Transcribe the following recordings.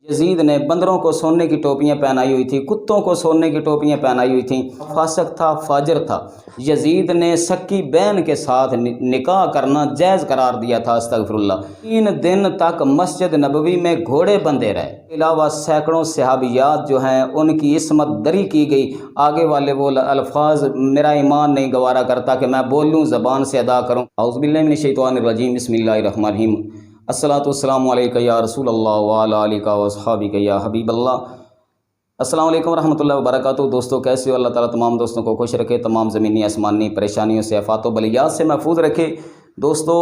یزید نے بندروں کو سونے کی ٹوپیاں پہنائی ہوئی تھی، کتوں کو سونے کی ٹوپیاں پہنائی ہوئی تھیں، فاسق تھا، فاجر تھا۔ یزید نے سکی بہن کے ساتھ نکاح کرنا جائز قرار دیا تھا، استغفر اللہ۔ 3 دن تک مسجد نبوی میں گھوڑے بندھے رہے، اس کے علاوہ سینکڑوں صحابیات جو ہیں ان کی عصمت دری کی گئی۔ آگے والے وہ الفاظ میرا ایمان نہیں گوارا کرتا کہ میں بولوں، زبان سے ادا کروں۔ اعوذ باللہ من الشیطان الرجیم، بسم اللہ الرحمن الرحیم۔ الصلاۃ والسلام علیکہ یا رسول اللہ وعلی آلہ واصحابہ یا حبیب اللہ۔ السلام علیکم ورحمۃ اللہ وبرکاتہ۔ دوستو کیسے ہو؟ اللہ تعالیٰ تمام دوستوں کو خوش رکھے، تمام زمینی آسمانی پریشانیوں سے، آفات و بلیات سے محفوظ رکھے۔ دوستو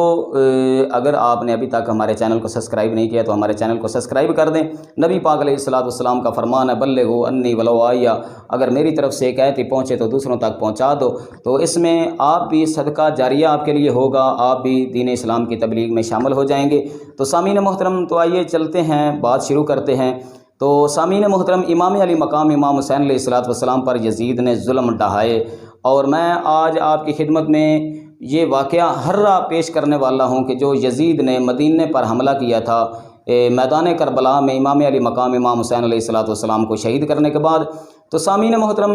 اگر آپ نے ابھی تک ہمارے چینل کو سبسکرائب نہیں کیا تو ہمارے چینل کو سبسکرائب کر دیں۔ نبی پاک علیہ الصلوۃ والسلام کا فرمان ہے، بلغوا انی ولو آیہ، اگر میری طرف سے ایک آیت ہی پہنچے تو دوسروں تک پہنچا دو۔ تو اس میں آپ بھی صدقہ جاریہ آپ کے لیے ہوگا، آپ بھی دین اسلام کی تبلیغ میں شامل ہو جائیں گے۔ تو سامعین محترم، تو آئیے چلتے ہیں، بات شروع کرتے ہیں۔ تو سامعین محترم، امام علی مقام امام حسین علیہ الصلوۃ والسلام پر یزید نے ظلم ڈھائے، اور میں آج آپ کی خدمت میں یہ واقعہ ہررا پیش کرنے والا ہوں کہ جو یزید نے مدینے پر حملہ کیا تھا میدان کربلا میں امام علی مقام امام حسین علیہ الصلوۃ والسلام کو شہید کرنے کے بعد۔ تو سامعین محترم،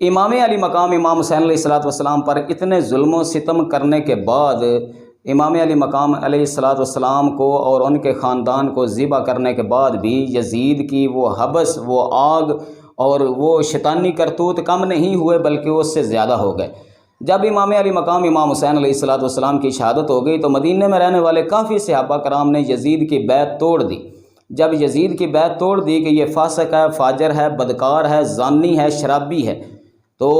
امام علی مقام امام حسین علیہ الصلوۃ والسلام پر اتنے ظلم و ستم کرنے کے بعد، امام علی مقام علیہ الصلوۃ والسلام کو اور ان کے خاندان کو ذبح کرنے کے بعد بھی یزید کی وہ حبس، وہ آگ اور وہ شیطانی کرتوت کم نہیں ہوئے، بلکہ اس سے زیادہ ہو گئے۔ جب امام علی مقام امام حسین علیہ الصلوۃ والسلام کی شہادت ہو گئی تو مدینے میں رہنے والے کافی صحابہ کرام نے یزید کی بیعت توڑ دی۔ جب یزید کی بیعت توڑ دی کہ یہ فاسق ہے، فاجر ہے، بدکار ہے، زانی ہے، شرابی ہے، تو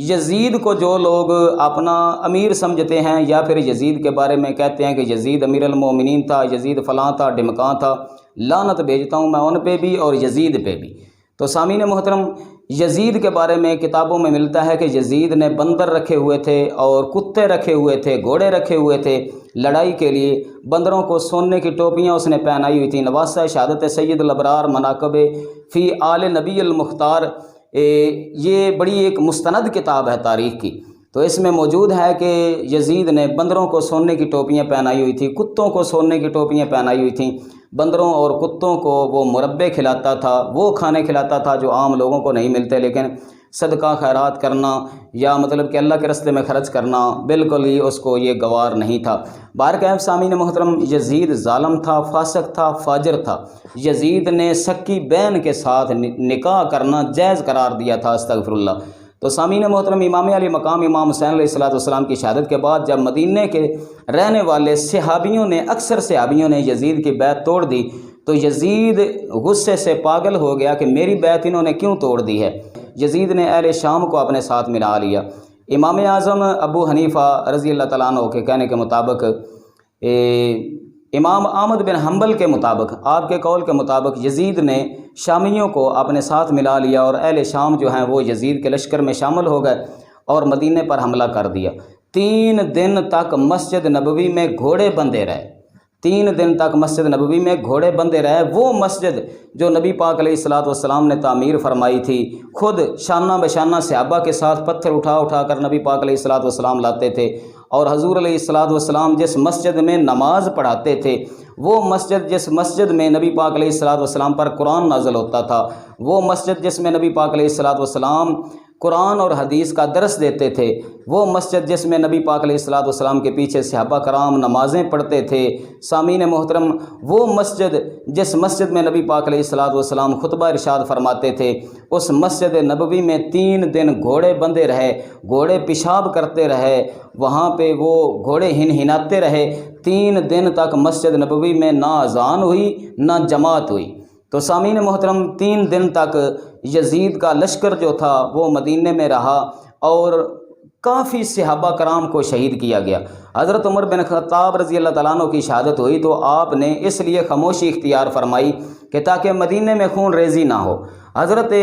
یزید کو جو لوگ اپنا امیر سمجھتے ہیں یا پھر یزید کے بارے میں کہتے ہیں کہ یزید امیر المومنین تھا، یزید فلاں تھا، ڈمکاں تھا، لعنت بھیجتا ہوں میں ان پہ بھی اور یزید پہ بھی۔ تو سامعین محترم، یزید کے بارے میں کتابوں میں ملتا ہے کہ یزید نے بندر رکھے ہوئے تھے اور کتے رکھے ہوئے تھے، گھوڑے رکھے ہوئے تھے لڑائی کے لیے۔ بندروں کو سونے کی ٹوپیاں اس نے پہنائی ہوئی تھیں۔ نواسہ شہادت سید الابرار مناقب فی آل نبی المختار، یہ بڑی ایک مستند کتاب ہے تاریخ کی۔ تو اس میں موجود ہے کہ یزید نے بندروں کو سونے کی ٹوپیاں پہنائی ہوئی تھیں، کتوں کو سونے کی ٹوپیاں پہنائی ہوئی تھیں۔ بندروں اور کتوں کو وہ مربے کھلاتا تھا، وہ کھانے کھلاتا تھا جو عام لوگوں کو نہیں ملتے، لیکن صدقہ خیرات کرنا یا مطلب کہ اللہ کے راستے میں خرچ کرنا بالکل ہی اس کو یہ گوار نہیں تھا۔ بہرکیف سامعین محترم، یزید ظالم تھا، فاسق تھا، فاجر تھا۔ یزید نے سکی بہن کے ساتھ نکاح کرنا جائز قرار دیا تھا، استغفر اللہ۔ تو سامعین محترم، امام علی مقام امام حسین علیہ الصلوۃ والسلام کی شہادت کے بعد جب مدینے کے رہنے والے صحابیوں نے، اکثر صحابیوں نے یزید کی بیعت توڑ دی تو یزید غصے سے پاگل ہو گیا کہ میری بیعت انہوں نے کیوں توڑ دی ہے۔ یزید نے اہل شام کو اپنے ساتھ ملا لیا۔ امام اعظم ابو حنیفہ رضی اللہ تعالیٰ عنہ کے کہنے کے مطابق، امام احمد بن حنبل کے مطابق، آپ کے قول کے مطابق، یزید نے شامیوں کو اپنے ساتھ ملا لیا اور اہل شام جو ہیں وہ یزید کے لشکر میں شامل ہو گئے اور مدینے پر حملہ کر دیا۔ 3 دن تک مسجد نبوی میں گھوڑے بندھے رہے، 3 دن تک مسجد نبوی میں گھوڑے بندھے رہے۔ وہ مسجد جو نبی پاک علیہ الصلوۃ والسلام نے تعمیر فرمائی تھی، خود شانہ بشانہ صحابہ کے ساتھ پتھر اٹھا اٹھا کر نبی پاک علیہ الصلوۃ والسلام لاتے تھے، اور حضور علیہ الصلوۃ والسلام جس مسجد میں نماز پڑھاتے تھے، وہ مسجد جس مسجد میں نبی پاک علیہ الصلوۃ والسلام پر قرآن نازل ہوتا تھا، وہ مسجد جس میں نبی پاک علیہ الصلوۃ والسلام قرآن اور حدیث کا درس دیتے تھے، وہ مسجد جس میں نبی پاک علیہ الصلوۃ والسلام کے پیچھے صحابہ کرام نمازیں پڑھتے تھے۔ سامعین محترم، وہ مسجد جس مسجد میں نبی پاک علیہ الصلوۃ والسلام خطبہ ارشاد فرماتے تھے، اس مسجد نبوی میں 3 دن گھوڑے بندھے رہے، گھوڑے پیشاب کرتے رہے، وہاں پہ وہ گھوڑے ہنہناتے رہے۔ 3 دن تک مسجد نبوی میں نہ اذان ہوئی نہ جماعت ہوئی۔ تو سامعین محترم، 3 دن تک یزید کا لشکر جو تھا وہ مدینے میں رہا اور کافی صحابہ کرام کو شہید کیا گیا۔ حضرت عمر بن خطاب رضی اللہ تعالیٰ عنہ کی شہادت ہوئی تو آپ نے اس لیے خاموشی اختیار فرمائی کہ تاکہ مدینے میں خون ریزی نہ ہو۔ حضرت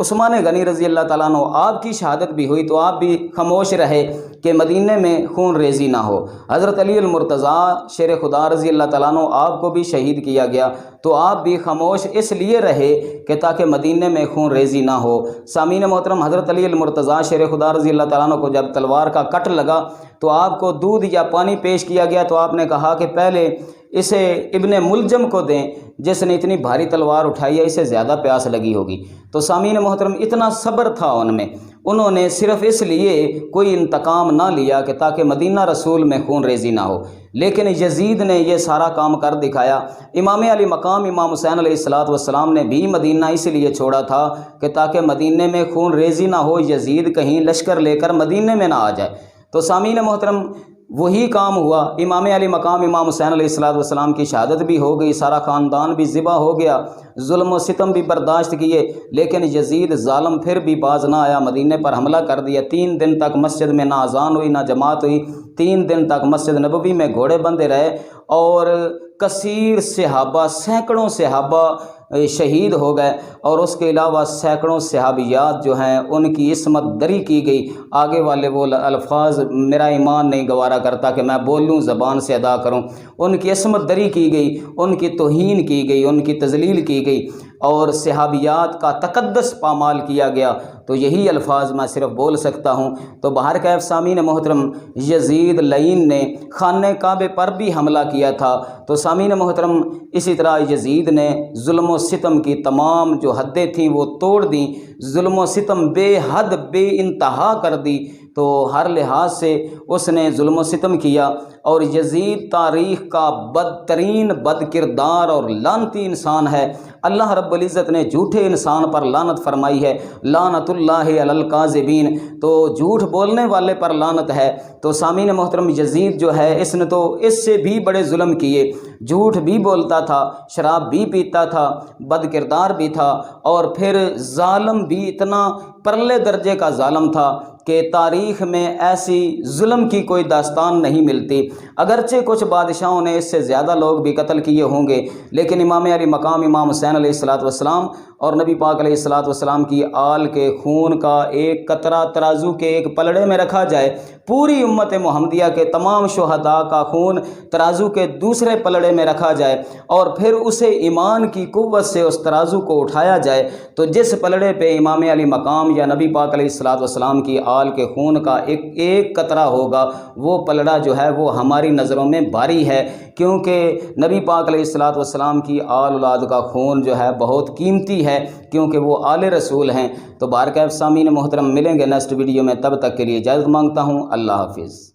عثمان غنی رضی اللہ تعالیٰ عنہ، آپ کی شہادت بھی ہوئی تو آپ بھی خاموش رہے کہ مدینے میں خون ریزی نہ ہو۔ حضرت علی المرتضیٰ شیر خدا رضی اللہ تعالیٰ عنہ، آپ کو بھی شہید کیا گیا تو آپ بھی خاموش اس لیے رہے کہ تاکہ مدینے میں خون ریزی نہ ہو۔ سامعین محترم، حضرت علی المرتضیٰ شیر خدا رضی اللہ تعالیٰ عنہ کو جب تلوار کا کٹ لگا تو آپ کو دودھ یا پانی پیش کیا گیا تو آپ نے کہا کہ پہلے اسے ابن ملجم کو دیں جس نے اتنی بھاری تلوار اٹھائی ہے، اسے زیادہ پیاس لگی ہوگی۔ تو سامعین محترم، اتنا صبر تھا ان میں، انہوں نے صرف اس لیے کوئی انتقام نہ لیا کہ تاکہ مدینہ رسول میں خون ریزی نہ ہو، لیکن یزید نے یہ سارا کام کر دکھایا۔ امام علی مقام امام حسین علیہ السلام نے بھی مدینہ اس لیے چھوڑا تھا کہ تاکہ مدینہ میں خون ریزی نہ ہو، یزید کہیں لشکر لے کر مدینہ میں نہ آ جائے۔ تو سامعین محترم، وہی کام ہوا۔ امام علی مقام امام حسین علیہ السلام کی شہادت بھی ہو گئی، سارا خاندان بھی ذبح ہو گیا، ظلم و ستم بھی برداشت کیے، لیکن یزید ظالم پھر بھی باز نہ آیا، مدینے پر حملہ کر دیا۔ 3 دن تک مسجد میں نہ اذان ہوئی نہ جماعت ہوئی، 3 دن تک مسجد نبوی میں گھوڑے بندھے رہے، اور کثیر صحابہ، سینکڑوں صحابہ شہید ہو گئے، اور اس کے علاوہ سینکڑوں صحابیات جو ہیں ان کی عصمت دری کی گئی۔ آگے والے وہ الفاظ میرا ایمان نہیں گوارا کرتا کہ میں بولوں، زبان سے ادا کروں، ان کی عصمت دری کی گئی، ان کی توہین کی گئی، ان کی تذلیل کی گئی، اور صحابیات کا تقدس پامال کیا گیا۔ تو یہی الفاظ میں صرف بول سکتا ہوں۔ تو بہرکیف سامعین محترم، یزید لعین نے خانہ کعبہ پر بھی حملہ کیا تھا۔ تو سامعین محترم، اسی طرح یزید نے ظلم و ستم کی تمام جو حدیں تھیں وہ توڑ دیں، ظلم و ستم بے حد بے انتہا کر دی۔ تو ہر لحاظ سے اس نے ظلم و ستم کیا، اور یزید تاریخ کا بدترین بد کردار اور لعنتی انسان ہے۔ اللہ رب العزت نے جھوٹے انسان پر لعنت فرمائی ہے، لعنت اللہ علی الکاذبین، تو جھوٹ بولنے والے پر لعنت ہے۔ تو سامعین محترم، یزید جو ہے اس نے تو اس سے بھی بڑے ظلم کیے، جھوٹ بھی بولتا تھا، شراب بھی پیتا تھا، بد کردار بھی تھا، اور پھر ظالم بھی اتنا پرلے درجے کا ظالم تھا کہ تاریخ میں ایسی ظلم کی کوئی داستان نہیں ملتی۔ اگرچہ کچھ بادشاہوں نے اس سے زیادہ لوگ بھی قتل کیے ہوں گے، لیکن امام علی مقام امام حسین علیہ السلام اور نبی پاک علیہ السلام کی آل کے خون کا ایک قطرہ ترازو کے ایک پلڑے میں رکھا جائے، پوری امت محمدیہ کے تمام شہداء کا خون ترازو کے دوسرے پلڑے میں رکھا جائے، اور پھر اسے ایمان کی قوت سے اس ترازو کو اٹھایا جائے، تو جس پلڑے پہ امام علی مقام یا نبی پاک علیہ السلام کی آل کے خون کا ایک قطرہ ہوگا، وہ پلڑا جو ہے وہ ہماری نظروں میں بھاری ہے، کیونکہ نبی پاک علیہ السلام کی آل اولاد کا خون جو ہے بہت قیمتی ہے، کیونکہ وہ آل رسول ہیں۔ تو بہرکیف سامعین محترم، ملیں گے نیکسٹ ویڈیو میں، تب تک کے لیے اجازت مانگتا ہوں۔ اللہ حافظ۔